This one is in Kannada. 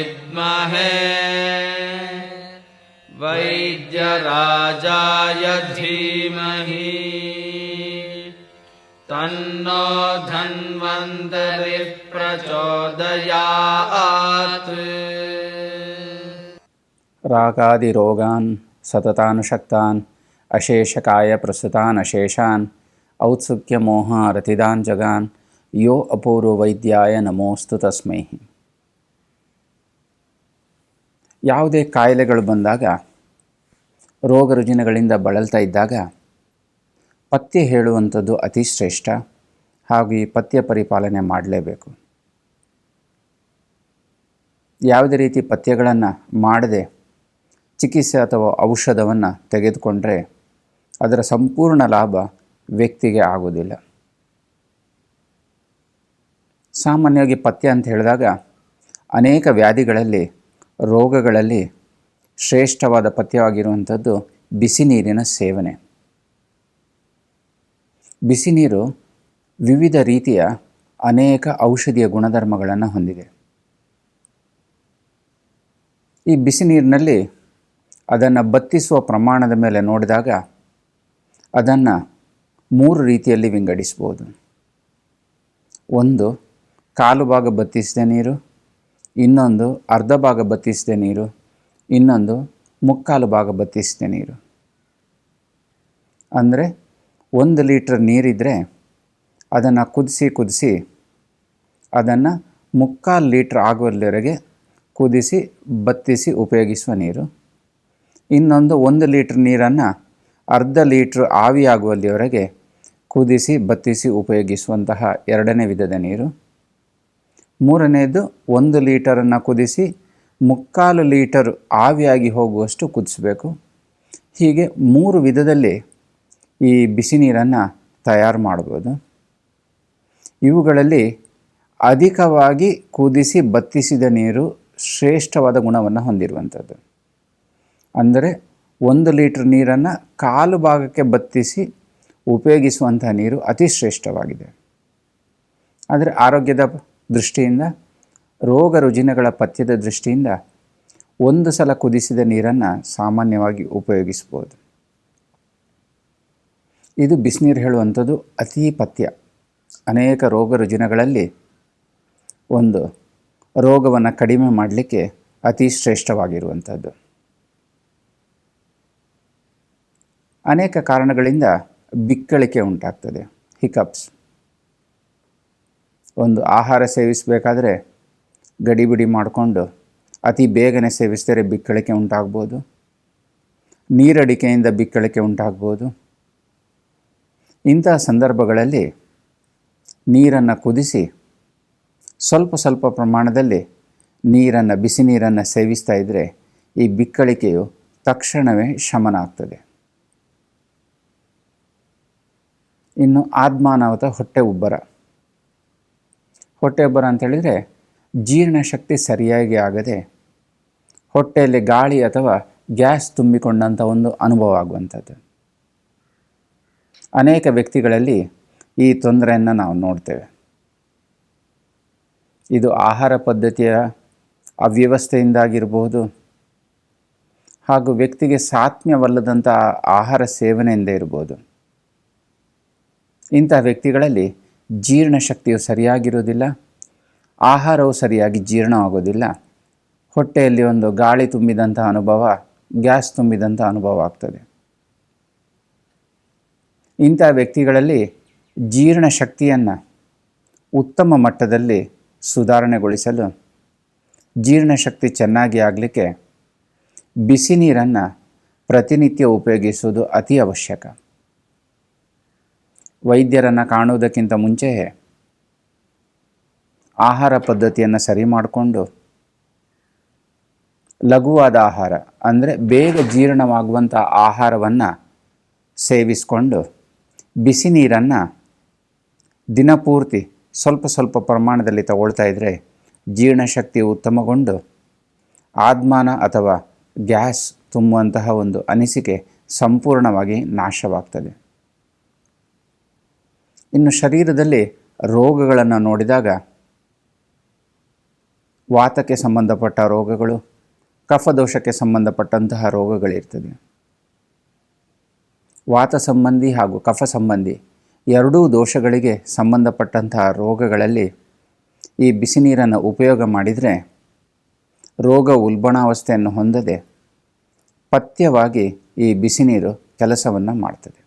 विद्महे वैद्यराजाय धीमहि तन्नो धन्वन्तरिः प्रचोदयात्। रागादिरोगान् सततानुशक्तान् अशेषकाय प्रसृतान् अशेषान् औत्सुक्यमोहारतिदान् जगान् यो ಅಪೂರ್ವವೈದ್ಯಾಯ ನಮೋಸ್ತು ತಸ್ಮೈ. ಯಾವುದೇ ಕಾಯಿಲೆಗಳು ಬಂದಾಗ, ರೋಗ ರುಜಿನಗಳಿಂದ ಬಳಲ್ತಾ ಇದ್ದಾಗ ಪಥ್ಯ ಹೇಳುವಂಥದ್ದು ಅತಿ ಶ್ರೇಷ್ಠ. ಹಾಗೂ ಈ ಪಥ್ಯ ಪರಿಪಾಲನೆ ಮಾಡಲೇಬೇಕು. ಯಾವುದೇ ರೀತಿ ಪಥ್ಯಗಳನ್ನು ಮಾಡದೆ ಚಿಕಿತ್ಸೆ ಅಥವಾ ಔಷಧವನ್ನು ತೆಗೆದುಕೊಂಡ್ರೆ ಅದರ ಸಂಪೂರ್ಣ ಲಾಭ ವ್ಯಕ್ತಿಗೆ ಆಗೋದಿಲ್ಲ. ಸಾಮಾನ್ಯವಾಗಿ ಪಥ್ಯ ಅಂತ ಹೇಳಿದಾಗ ಅನೇಕ ವ್ಯಾಧಿಗಳಲ್ಲಿ, ರೋಗಗಳಲ್ಲಿ ಶ್ರೇಷ್ಠವಾದ ಪಥ್ಯವಾಗಿರುವಂಥದ್ದು ಬಿಸಿ ನೀರಿನ ಸೇವನೆ. ಬಿಸಿ ನೀರು ವಿವಿಧ ರೀತಿಯ ಅನೇಕ ಔಷಧೀಯ ಗುಣಧರ್ಮಗಳನ್ನು ಹೊಂದಿದೆ. ಈ ಬಿಸಿ ನೀರಿನಲ್ಲಿ ಅದನ್ನು ಬತ್ತಿಸುವ ಪ್ರಮಾಣದ ಮೇಲೆ ನೋಡಿದಾಗ ಅದನ್ನು 3 ರೀತಿಯಲ್ಲಿ ವಿಂಗಡಿಸ್ಬೋದು. ಒಂದು, ಕಾಲು ಭಾಗ ಬತ್ತಿಸಿದ ನೀರು, ಇನ್ನೊಂದು ಅರ್ಧ ಭಾಗ ಬತ್ತಿಸಿದ ನೀರು, ಇನ್ನೊಂದು ಮುಕ್ಕಾಲು ಭಾಗ ಬತ್ತಿಸಿದ ನೀರು. ಅಂದರೆ 1 ಲೀಟ್ರ್ ನೀರಿದ್ದರೆ ಅದನ್ನು ಕುದಿಸಿ ಅದನ್ನು ಮುಕ್ಕಾಲು ಲೀಟ್ರ್ ಆಗುವಲ್ಲಿವರೆಗೆ ಕುದಿಸಿ ಬತ್ತಿಸಿ ಉಪಯೋಗಿಸುವ ನೀರು. ಇನ್ನೊಂದು 1 ಲೀಟ್ರ್ ನೀರನ್ನು ಅರ್ಧ ಲೀಟ್ರ್ ಆವಿಯಾಗುವಲ್ಲಿವರೆಗೆ ಕುದಿಸಿ ಬತ್ತಿಸಿ ಉಪಯೋಗಿಸುವಂತಹ 2ನೇ ವಿಧದ ನೀರು. 3ನೇದು 1 ಲೀಟರನ್ನು ಕುದಿಸಿ ಮುಕ್ಕಾಲು ಲೀಟರ್ ಆವಿಯಾಗಿ ಹೋಗುವಷ್ಟು ಕುದಿಸಬೇಕು. ಹೀಗೆ 3 ವಿಧದಲ್ಲಿ ಈ ಬಿಸಿ ನೀರನ್ನು ತಯಾರು ಮಾಡ್ಬೋದು. ಇವುಗಳಲ್ಲಿ ಅಧಿಕವಾಗಿ ಕುದಿಸಿ ಬತ್ತಿಸಿದ ನೀರು ಶ್ರೇಷ್ಠವಾದ ಗುಣವನ್ನು ಹೊಂದಿರುವಂಥದ್ದು. ಅಂದರೆ 1 ಲೀಟ್ರ್ ನೀರನ್ನು ಕಾಲು ಭಾಗಕ್ಕೆ ಬತ್ತಿಸಿ ಉಪಯೋಗಿಸುವಂಥ ನೀರು ಅತಿ ಶ್ರೇಷ್ಠವಾಗಿದೆ. ಆದರೆ ಆರೋಗ್ಯದ ದೃಷ್ಟಿಯಿಂದ, ರೋಗ ರುಜಿನಗಳ ಪಥ್ಯದ ದೃಷ್ಟಿಯಿಂದ 1 ಸಲ ಕುದಿಸಿದ ನೀರನ್ನು ಸಾಮಾನ್ಯವಾಗಿ ಉಪಯೋಗಿಸ್ಬೋದು. ಇದು ಬಿಸಿನೀರು ಹೇಳುವಂಥದ್ದು ಅತಿ ಪಥ್ಯ. ಅನೇಕ ರೋಗ ರುಜಿನಗಳಲ್ಲಿ ಒಂದು ರೋಗವನ್ನು ಕಡಿಮೆ ಮಾಡಲಿಕ್ಕೆ ಅತಿ ಶ್ರೇಷ್ಠವಾಗಿರುವಂಥದ್ದು. ಅನೇಕ ಕಾರಣಗಳಿಂದ ಬಿಕ್ಕಳಿಕೆ ಉಂಟಾಗ್ತದೆ, ಹಿಕಪ್ಸ್. ಒಂದು ಆಹಾರ ಸೇವಿಸಬೇಕಾದ್ರೆ ಗಡಿಬಿಡಿ ಮಾಡಿಕೊಂಡು ಅತಿ ಬೇಗನೆ ಸೇವಿಸಿದರೆ ಬಿಕ್ಕಳಿಕೆ ಉಂಟಾಗ್ಬೋದು. ನೀರಡಿಕೆಯಿಂದ ಬಿಕ್ಕಳಿಕೆ ಉಂಟಾಗ್ಬೋದು. ಇಂತಹ ಸಂದರ್ಭಗಳಲ್ಲಿ ನೀರನ್ನು ಕುದಿಸಿ ಸ್ವಲ್ಪ ಪ್ರಮಾಣದಲ್ಲಿ ಬಿಸಿ ನೀರನ್ನು ಸೇವಿಸ್ತಾ ಇದ್ದರೆ ಈ ಬಿಕ್ಕಳಿಕೆಯು ತಕ್ಷಣವೇ ಶಮನ ಆಗ್ತದೆ. ಇನ್ನು ಆದ್ಮಾನಾವತ ಹೊಟ್ಟೆ ಉಬ್ಬರ ಅಂತ ಹೇಳಿದರೆ ಜೀರ್ಣಶಕ್ತಿ ಸರಿಯಾಗಿ ಆಗದೆ ಹೊಟ್ಟೆಯಲ್ಲಿ ಗಾಳಿ ಅಥವಾ ಗ್ಯಾಸ್ ತುಂಬಿಕೊಂಡಂಥ ಒಂದು ಅನುಭವ ಆಗುವಂಥದ್ದು. ಅನೇಕ ವ್ಯಕ್ತಿಗಳಲ್ಲಿ ಈ ತೊಂದರೆಯನ್ನು ನಾವು ನೋಡ್ತೇವೆ. ಇದು ಆಹಾರ ಪದ್ಧತಿಯ ಅವ್ಯವಸ್ಥೆಯಿಂದಾಗಿರ್ಬೋದು, ಹಾಗೂ ವ್ಯಕ್ತಿಗೆ ಸಾತ್ಮ್ಯವಲ್ಲದಂಥ ಆಹಾರ ಸೇವನೆಯಿಂದ ಇರ್ಬೋದು. ಇಂಥ ವ್ಯಕ್ತಿಗಳಲ್ಲಿ ಜೀರ್ಣಶಕ್ತಿಯು ಸರಿಯಾಗಿರೋದಿಲ್ಲ, ಆಹಾರವು ಸರಿಯಾಗಿ ಜೀರ್ಣವಾಗೋದಿಲ್ಲ. ಹೊಟ್ಟೆಯಲ್ಲಿ ಒಂದು ಗಾಳಿ ತುಂಬಿದಂಥ ಅನುಭವ, ಗ್ಯಾಸ್ ತುಂಬಿದಂಥ ಅನುಭವ ಆಗ್ತದೆ. ಇಂಥ ವ್ಯಕ್ತಿಗಳಲ್ಲಿ ಜೀರ್ಣಶಕ್ತಿಯನ್ನು ಉತ್ತಮ ಮಟ್ಟದಲ್ಲಿ ಸುಧಾರಣೆಗೊಳಿಸಲು, ಜೀರ್ಣಶಕ್ತಿ ಚೆನ್ನಾಗಿ ಆಗಲಿಕ್ಕೆ ಬಿಸಿ ನೀರನ್ನು ಪ್ರತಿನಿತ್ಯ ಉಪಯೋಗಿಸುವುದು ಅತಿ ಅವಶ್ಯಕ. ವೈದ್ಯರನ್ನು ಕಾಣುವುದಕ್ಕಿಂತ ಮುಂಚೆಯೇ ಆಹಾರ ಪದ್ಧತಿಯನ್ನು ಸರಿ ಮಾಡಿಕೊಂಡು ಲಘುವಾದ ಆಹಾರ, ಅಂದರೆ ಬೇಗ ಜೀರ್ಣವಾಗುವಂಥ ಆಹಾರವನ್ನು ಸೇವಿಸಿಕೊಂಡು ಬಿಸಿ ನೀರನ್ನು ದಿನಪೂರ್ತಿ ಸ್ವಲ್ಪ ಪ್ರಮಾಣದಲ್ಲಿ ತಗೊಳ್ತಾ ಇದ್ದರೆ ಜೀರ್ಣಶಕ್ತಿ ಉತ್ತಮಗೊಂಡು ಆದ್ಮಾನ ಅಥವಾ ಗ್ಯಾಸ್ ತುಂಬುವಂತಹ ಒಂದು ಅನಿಸಿಕೆ ಸಂಪೂರ್ಣವಾಗಿ ನಾಶವಾಗ್ತದೆ. ಇನ್ನು ಶರೀರದಲ್ಲಿ ರೋಗಗಳನ್ನು ನೋಡಿದಾಗ ವಾತಕ್ಕೆ ಸಂಬಂಧಪಟ್ಟ ರೋಗಗಳು, ಕಫದೋಷಕ್ಕೆ ಸಂಬಂಧಪಟ್ಟಂತಹ ರೋಗಗಳಿರ್ತದೆ. ವಾತ ಸಂಬಂಧಿ ಹಾಗೂ ಕಫ ಸಂಬಂಧಿ ಎರಡೂ ದೋಷಗಳಿಗೆ ಸಂಬಂಧಪಟ್ಟಂತಹ ರೋಗಗಳಲ್ಲಿ ಈ ಬಿಸಿ ನೀರನ್ನು ಉಪಯೋಗ ಮಾಡಿದರೆ ರೋಗ ಉಲ್ಬಣಾವಸ್ಥೆಯನ್ನು ಹೊಂದದೆ ಪಥ್ಯವಾಗಿ ಈ ಬಿಸಿ ನೀರು ಕೆಲಸವನ್ನು ಮಾಡ್ತದೆ.